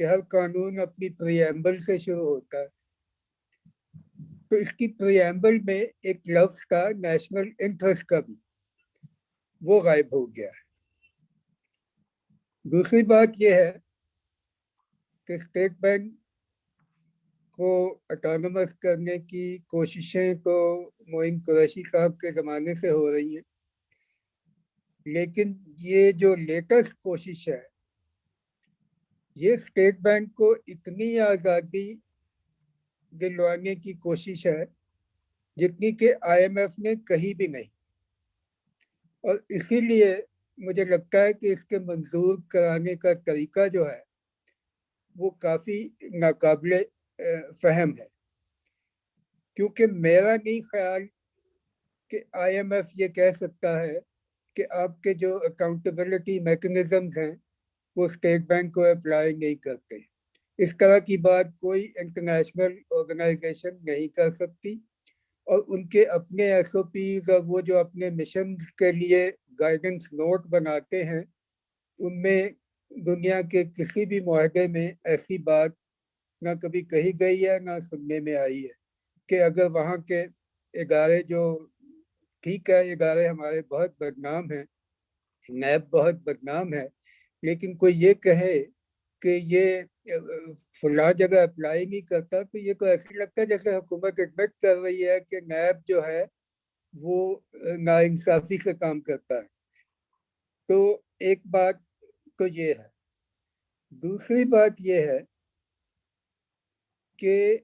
کہ ہر قانون اپنی پریامبل سے شروع ہوتا ہے، تو اس کی پریامبل میں ایک لفظ کا نیشنل انٹرسٹ کا بھی، وہ غائب ہو گیا ہے۔ دوسری بات یہ ہے کہ اسٹیٹ بینک کو اٹانومس کرنے کی کوششیں تو معین قریشی صاحب کے زمانے سے ہو رہی ہیں، لیکن یہ جو لیٹسٹ کوشش ہے یہ اسٹیٹ بینک کو اتنی آزادی دلوانے کی کوشش ہے جتنی کہ آئی ایم ایف نے کہیں بھی نہیں، اور اسی لیے مجھے لگتا ہے کہ اس کے منظور کرانے کا طریقہ جو ہے وہ کافی ناقابل فہم ہے، کیونکہ میرا نہیں خیال کہ آئی ایم ایف یہ کہہ سکتا ہے کہ آپ کے جو اکاؤنٹیبلٹی میکنزمز ہیں وہ اسٹیٹ بینک کو اپلائی نہیں کرتے۔ اس طرح کی بات کوئی انٹرنیشنل آرگنائزیشن نہیں کر سکتی، اور ان کے اپنے ایس او پیز اور وہ جو اپنے مشن کے لیے گائیڈنس نوٹ بناتے ہیں ان میں دنیا کے کسی بھی معاہدے میں ایسی بات نہ کبھی کہی گئی ہے نہ سننے میں آئی ہے کہ اگر وہاں کے ادارے جو، ٹھیک ہے ادارے ہمارے بہت بدنام ہیں، نیب بہت بدنام ہے، لیکن کوئی یہ کہے کہ یہ فلاں جگہ اپلائی نہیں کرتا تو یہ تو ایسے لگتا ہے جیسے حکومت ایڈمٹ کر رہی ہے کہ نیب جو ہے وہ ناانصافی سے کام کرتا ہے۔ تو ایک بات تو یہ ہے، دوسری بات یہ ہے کہ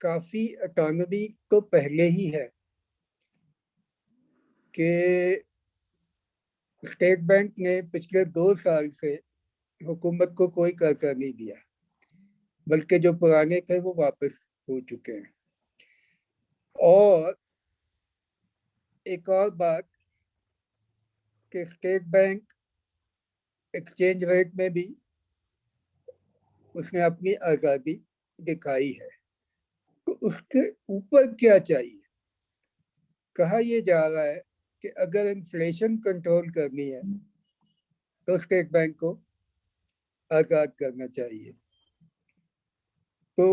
کافی اٹانومی تو پہلے ہی ہے کہ اسٹیٹ بینک نے پچھلے 2 سال سے حکومت کو کوئی قرضہ نہیں دیا، بلکہ جو پرانے تھے وہ واپس ہو چکے ہیں۔ اور ایک اور بات کہ اسٹیٹ بینک ایکسچینج ریٹ میں بھی اس نے اپنی آزادی دکھائی ہے، تو اس کے اوپر کیا چاہیے؟ کہا یہ جا رہا ہے کہ اگر انفلیشن کنٹرول کرنی ہے تو اسٹیٹ بینک کو آزاد کرنا چاہیے۔ تو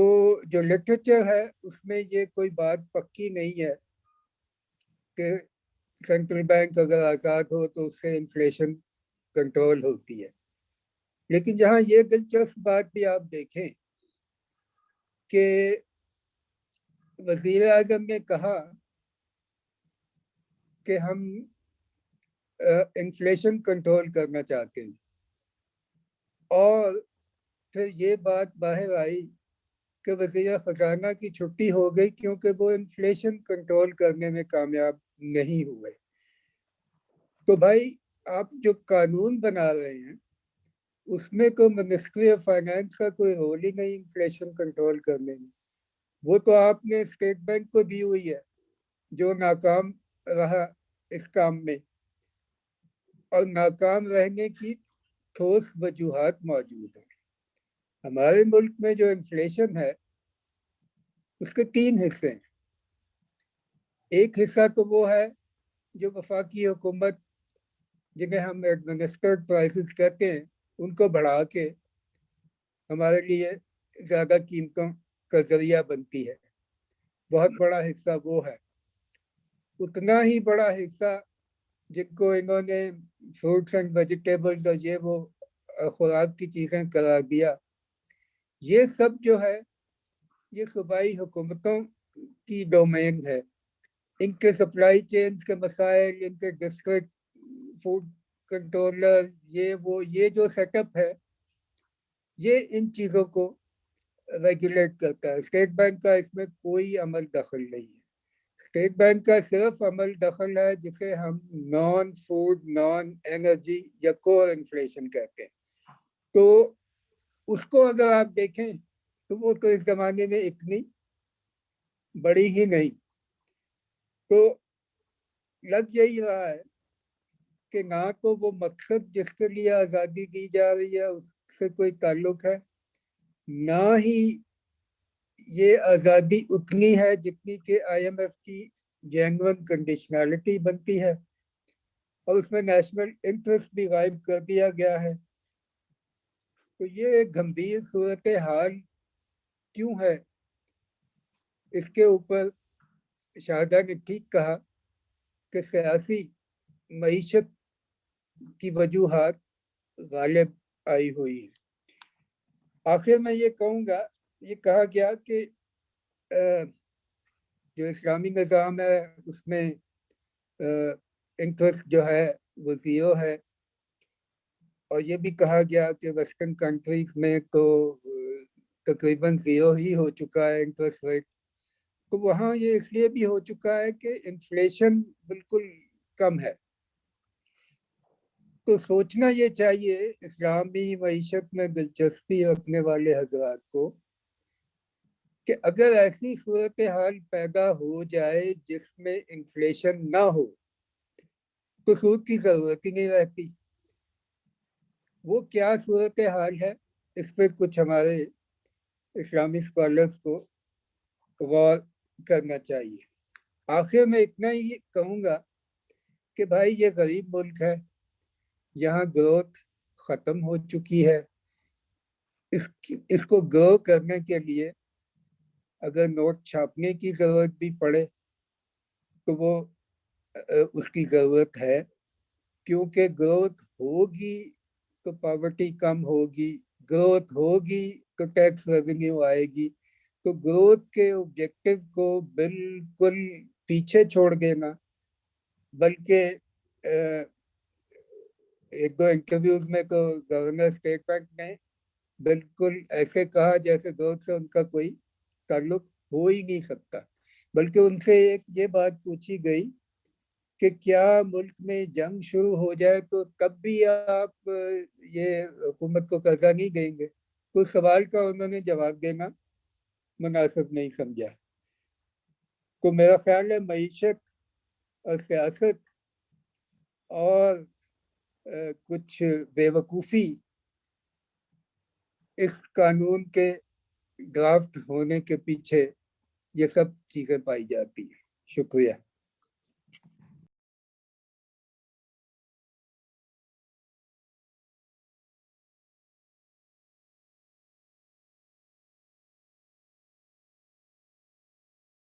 جو لٹریچر ہے اس میں یہ کوئی بات پکی نہیں ہے کہ سینٹرل بینک اگر آزاد ہو تو اس سے انفلیشن کنٹرول ہوتی ہے، لیکن جہاں یہ دلچسپ بات بھی آپ دیکھیں کہ وزیر اعظم نے کہا کہ ہم انفلیشن کنٹرول کرنا چاہتے ہیں، اور پھر یہ بات باہر آئی کہ وزیر خزانہ کی چھٹی ہو گئی کیونکہ وہ انفلیشن کنٹرول کرنے میں کامیاب نہیں ہوئے۔ تو بھائی آپ جو قانون بنا رہے ہیں اس میں تو منسٹری آف فائنانس کا کوئی رول ہی نہیں انفلیشن کنٹرول کرنے میں، وہ تو آپ نے اسٹیٹ بینک کو دی ہوئی ہے جو ناکام رہا اس کام میں، اور ناکام رہنے کی ٹھوس وجوہات موجود ہیں۔ ہمارے ملک میں جو انفلیشن ہے اس کے 3 حصے ہیں۔ ایک حصہ تو وہ ہے جو وفاقی حکومت جنہیں ہم ایڈمنسٹرڈ پرائسز کہتے ہیں ان کو بڑھا کے ہمارے لیے زیادہ قیمتوں کا ذریعہ بنتی ہے، بہت بڑا حصہ وہ ہے۔ اتنا ہی بڑا حصہ جن کو انہوں نے فروٹس اینڈ ویجیٹیبلز اور یہ وہ خوراک کی چیزیں قرار دیا، یہ سب جو ہے یہ صوبائی حکومتوں کی ڈومین ہے۔ ان کے سپلائی چینز کے مسائل، ان کے ڈسٹرکٹ فوڈ کنٹرولر، یہ جو سیٹ اپ ہے یہ ان چیزوں کو ریگولیٹ کرتا ہے۔ اسٹیٹ بینک کا اس میں کوئی عمل دخل نہیں ہے۔ اسٹیٹ بینک کا صرف عمل دخل ہے جسے ہم نان فوڈ نان انرجی یا کور انفلیشن کہتے ہیں، تو اس کو اگر آپ دیکھیں تو وہ تو اس زمانے میں اتنی بڑی ہی نہیں، تو لگ یہی رہا ہے کہ نہ تو وہ مقصد جس کے لیے آزادی دی جا رہی ہے اس سے کوئی تعلق ہے، نہ ہی یہ آزادی اتنی ہے جتنی کہ آئی ایم ایف کی جینوئن کنڈیشنالٹی بنتی ہے، اور اس میں نیشنل انٹرسٹ بھی غائب کر دیا گیا ہے۔ تو یہ ایک گمبھیر صورتحال کیوں ہے؟ اس کے اوپر شاہدہ نے ٹھیک کہا کہ سیاسی معیشت کی وجوہات غالب آئی ہوئی ہے۔ آخر میں یہ کہوں گا، یہ کہا گیا کہ جو اسلامی نظام ہے اس میں انٹرسٹ جو ہے وہ زیرو ہے، اور یہ بھی کہا گیا کہ ویسٹرن کنٹریز میں تو تقریباً زیرو ہی ہو چکا ہے انٹرسٹ ریٹ۔ تو وہاں یہ اس لیے بھی ہو چکا ہے کہ انفلیشن بالکل کم ہے۔ تو سوچنا یہ چاہیے اسلامی معیشت میں دلچسپی رکھنے والے حضرات کو کہ اگر ایسی صورتحال پیدا ہو جائے جس میں انفلیشن نہ ہو تو سود کی ضرورت ہی نہیں رہتی۔ وہ کیا صورتحال ہے، اس پہ کچھ ہمارے اسلامی اسکالرس کو غور کرنا چاہیے۔ آخر میں اتنا ہی کہوں گا کہ بھائی یہ غریب ملک ہے، یہاں گروتھ ختم ہو چکی ہے۔ اس کو گرو کرنے کے لیے اگر نوٹ چھاپنے کی ضرورت بھی پڑے تو وہ اس کی ضرورت ہے، کیونکہ گروتھ ہوگی تو پاورٹی کم ہوگی، گروتھ ہوگی تو ٹیکس ریونیو آئے گی۔ تو گروتھ کے آبجیکٹو کو بالکل پیچھے چھوڑ دینا، بلکہ ایک دو انٹرویوز میں تو گورنر اسٹیٹ بینک نے بالکل ایسے کہا جیسے گروتھ سے ان کا کوئی تعلق ہو ہی نہیں سکتا، بلکہ ان سے ایک یہ بات پوچھی گئی کہ کیا ملک میں جنگ شروع ہو جائے تو تب بھی آپ یہ حکومت کو قرضہ نہیں دیں گے؟ تو سوال کا انہوں نے جواب دینا مناسب نہیں سمجھا۔ تو میرا خیال ہے معیشت اور سیاست اور کچھ بے وقوفی اس قانون کے ڈرافٹ ہونے کے پیچھے یہ سب چیزیں پائی جاتی ہیں۔ شکریہ۔